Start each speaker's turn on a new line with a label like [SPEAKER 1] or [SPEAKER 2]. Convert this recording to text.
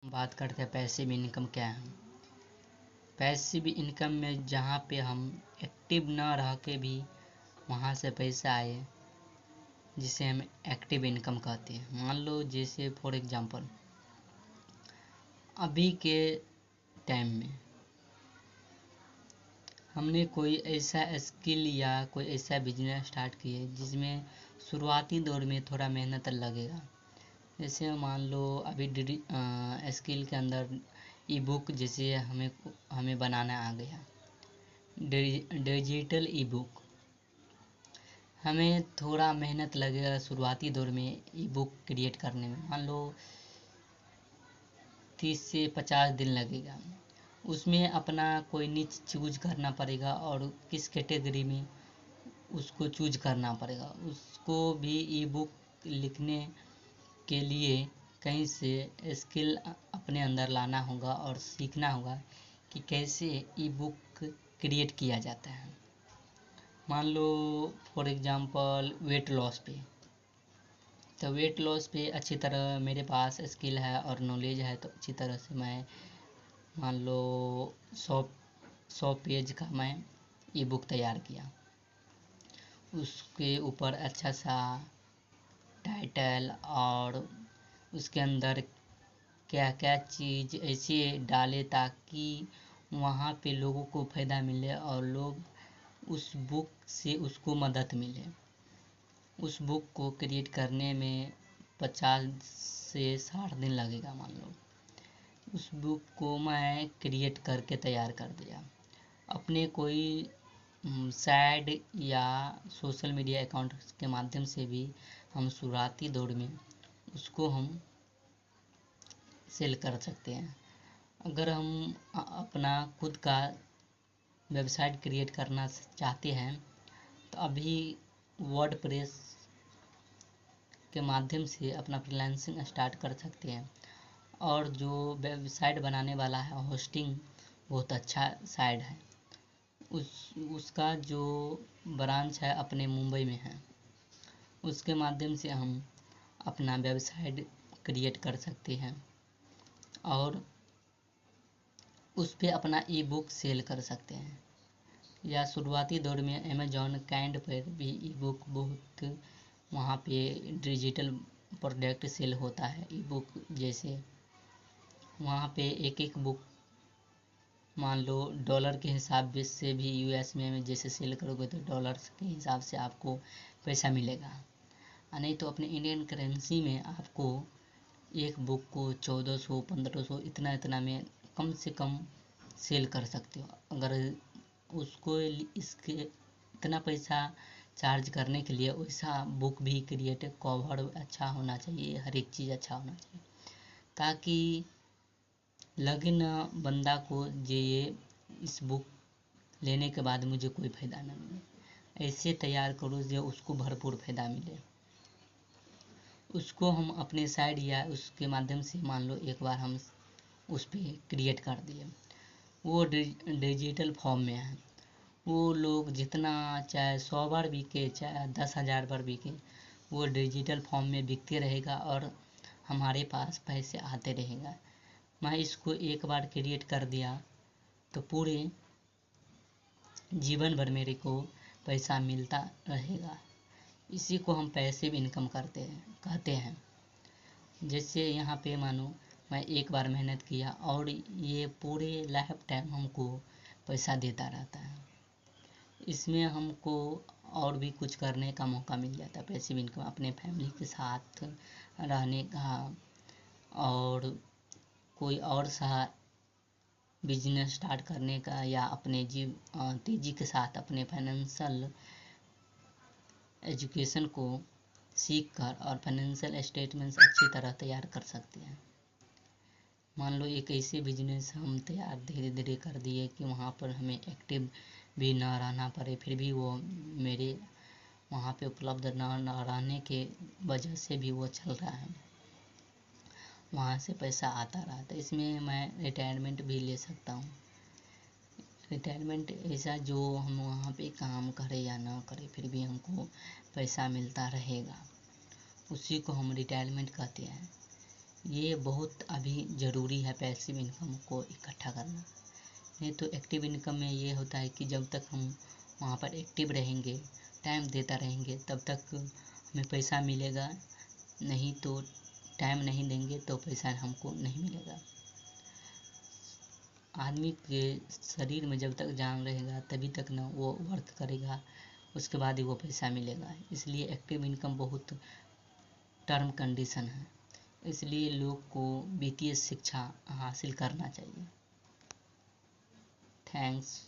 [SPEAKER 1] बात करते हैं पैसिव इनकम क्या है। पैसिव इनकम में जहाँ पे हम एक्टिव ना रह के भी वहाँ से पैसा आए, जिसे हम एक्टिव इनकम कहते हैं। मान लो जैसे फॉर एग्जांपल अभी के टाइम में हमने कोई ऐसा स्किल या कोई ऐसा बिजनेस स्टार्ट किए जिसमें शुरुआती दौर में थोड़ा मेहनत लगेगा। जैसे मान लो अभी स्किल के अंदर ई बुक जैसे हमें बनाना आ गया, डिजिटल ई बुक। हमें थोड़ा मेहनत लगेगा शुरुआती दौर में ई बुक क्रिएट करने में। मान लो 30 से 50 दिन लगेगा। उसमें अपना कोई निच चूज करना पड़ेगा और किस कैटेगरी में उसको चूज करना पड़ेगा। उसको भी ई बुक लिखने के लिए कहीं से स्किल अपने अंदर लाना होगा और सीखना होगा कि कैसे ई बुक क्रिएट किया जाता है। मान लो फॉर एग्जांपल वेट लॉस पे, तो वेट लॉस पे अच्छी तरह मेरे पास स्किल है और नॉलेज है, तो अच्छी तरह से मैं मान लो 100 पेज का मैं ई बुक तैयार किया। उसके ऊपर अच्छा सा टाइटल और उसके अंदर क्या क्या चीज़ ऐसे डाले ताकि वहाँ पे लोगों को फ़ायदा मिले और लोग उस बुक से उसको मदद मिले। उस बुक को क्रिएट करने में 50 से 60 दिन लगेगा मान लो। उस बुक को मैं क्रिएट करके तैयार कर दिया। अपने कोई साइड या सोशल मीडिया अकाउंट के माध्यम से भी हम शुरुआती दौर में उसको हम सेल कर सकते हैं। अगर हम अपना खुद का वेबसाइट क्रिएट करना चाहते हैं तो अभी वर्डप्रेस के माध्यम से अपना फ्रीलांसिंग स्टार्ट कर सकते हैं। और जो वेबसाइट बनाने वाला है होस्टिंग बहुत अच्छा साइट है, उसका जो ब्रांच है अपने मुंबई में है। उसके माध्यम से हम अपना वेबसाइट क्रिएट कर सकते हैं और उस पर अपना ई बुक सेल कर सकते हैं। या शुरुआती दौर में अमेजॉन काइंड पर भी ई बुक बहुत वहाँ पे डिजिटल प्रोडक्ट सेल होता है। ई बुक जैसे वहाँ पे एक एक बुक मान लो डॉलर के हिसाब से भी यूएस में जैसे सेल करोगे तो डॉलर्स के हिसाब से आपको पैसा मिलेगा। नहीं तो अपने इंडियन करेंसी में आपको एक बुक को 1400 1500 इतना में कम से कम सेल कर सकते हो। अगर उसको इसके इतना पैसा चार्ज करने के लिए वैसा बुक भी क्रिएट कवर अच्छा होना चाहिए, हर एक चीज़ अच्छा होना चाहिए ताकि लगे ना बंदा को ये इस बुक लेने के बाद मुझे कोई फ़ायदा ना मिले। ऐसे तैयार करो जो उसको भरपूर फ़ायदा मिले। उसको हम अपने साइड या उसके माध्यम से मान लो एक बार हम उस पर क्रिएट कर दिए, वो डिजिटल फॉर्म में है। वो लोग जितना चाहे 100 बार बिके चाहे 10,000 बार बिके, वो डिजिटल फॉर्म में बिकते रहेगा और हमारे पास पैसे आते रहेगा। मैं इसको एक बार क्रिएट कर दिया तो पूरे जीवन भर मेरे को पैसा मिलता रहेगा। इसी को हम पैसिव इनकम कहते हैं। जैसे यहाँ पे मानो मैं एक बार मेहनत किया और ये पूरे लाइफ टाइम हमको पैसा देता रहता है। इसमें हमको और भी कुछ करने का मौका मिल जाता है। पैसिव इनकम अपने फैमिली के साथ रहने का और कोई और सा बिजनेस स्टार्ट करने का या अपने तेज़ी के साथ अपने फाइनेंशियल एजुकेशन को सीख कर और फाइनेंशियल स्टेटमेंट्स अच्छी तरह तैयार कर सकते हैं। मान लो एक ऐसे बिजनेस हम तैयार धीरे धीरे कर दिए कि वहाँ पर हमें एक्टिव भी ना रहना पड़े, फिर भी वो मेरे वहाँ पे उपलब्ध न रहने के वजह से भी वो चल रहा है, वहाँ से पैसा आता रहा। तो इसमें मैं रिटायरमेंट भी ले सकता हूँ। रिटायरमेंट ऐसा जो हम वहाँ पे काम करें या ना करें फिर भी हमको पैसा मिलता रहेगा, उसी को हम रिटायरमेंट कहते हैं। ये बहुत अभी ज़रूरी है पैसिव इनकम को इकट्ठा करना। नहीं तो एक्टिव इनकम में ये होता है कि जब तक हम वहाँ पर एक्टिव रहेंगे, टाइम देता रहेंगे, तब तक हमें पैसा मिलेगा, नहीं तो टाइम नहीं देंगे तो पैसा हमको नहीं मिलेगा। आदमी के शरीर में जब तक जान रहेगा तभी तक ना वो वर्क करेगा, उसके बाद ही वो पैसा मिलेगा। इसलिए एक्टिव इनकम बहुत टर्म कंडीशन है, इसलिए लोग को वित्तीय शिक्षा हासिल करना चाहिए। थैंक्स।